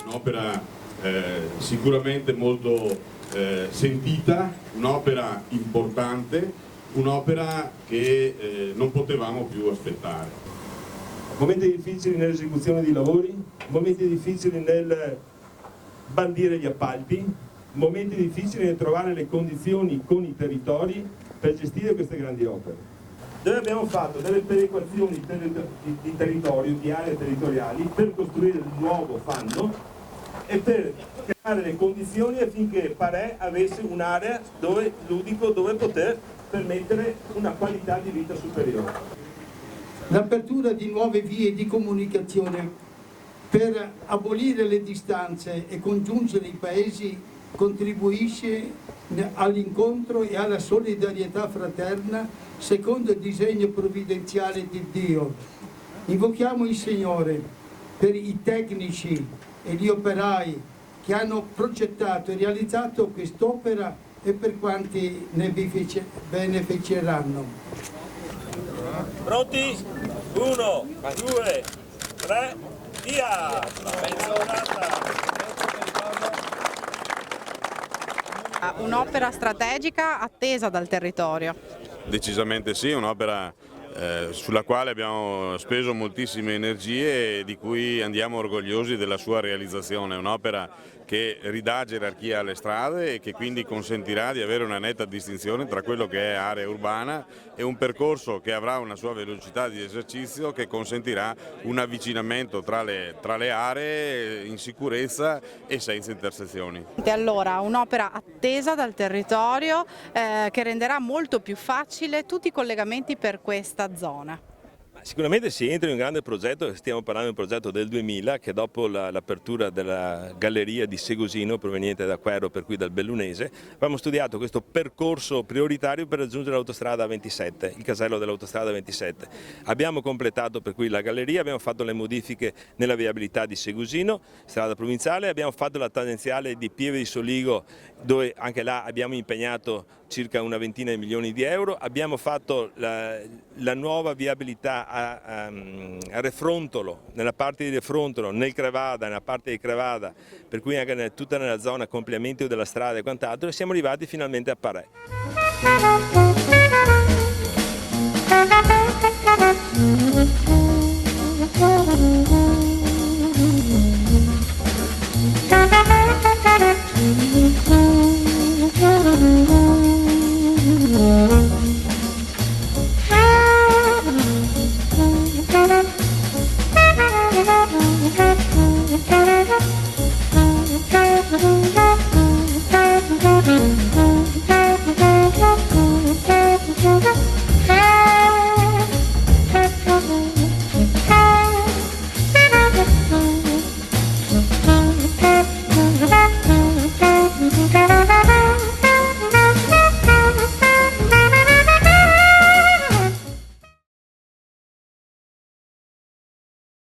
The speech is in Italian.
Un'opera sicuramente molto sentita, un'opera importante, un'opera che non potevamo più aspettare. Momenti difficili nell'esecuzione dei lavori, momenti difficili nel bandire gli appalti, momenti difficili nel trovare le condizioni con i territori per gestire queste grandi opere. Noi abbiamo fatto delle perequazioni di territorio, di aree territoriali, per costruire il nuovo fanno e per creare le condizioni affinché Parè avesse un'area ludico dove poter permettere una qualità di vita superiore. L'apertura di nuove vie di comunicazione per abolire le distanze e congiungere i paesi contribuisce all'incontro e alla solidarietà fraterna secondo il disegno provvidenziale di Dio. Invochiamo il Signore per i tecnici e gli operai che hanno progettato e realizzato quest'opera e per quanti ne beneficeranno. Pronti? 1, 2, 3, via! Un'opera strategica attesa dal territorio. Decisamente sì, un'opera sulla quale abbiamo speso moltissime energie e di cui andiamo orgogliosi della sua realizzazione. Un'opera che ridà gerarchia alle strade e che quindi consentirà di avere una netta distinzione tra quello che è area urbana e un percorso che avrà una sua velocità di esercizio che consentirà un avvicinamento tra le aree in sicurezza e senza intersezioni. Allora, un'opera attesa dal territorio che renderà molto più facile tutti i collegamenti per questa zona. Sicuramente si entra in un grande progetto, stiamo parlando di un progetto del 2000 che dopo l'apertura della galleria di Segosino proveniente da Quero, per cui dal Bellunese, abbiamo studiato questo percorso prioritario per raggiungere l'autostrada 27, il casello dell'autostrada 27. Abbiamo completato per cui la galleria, abbiamo fatto le modifiche nella viabilità di Segosino, strada provinciale, abbiamo fatto la tangenziale di Pieve di Soligo dove anche là abbiamo impegnato circa una ventina di milioni di euro, abbiamo fatto la nuova viabilità a Refrontolo, nella parte di Refrontolo, nel Crevada, nella parte di Crevada, per cui anche tutta nella zona complemento della strada e quant'altro, e siamo arrivati finalmente a Parè.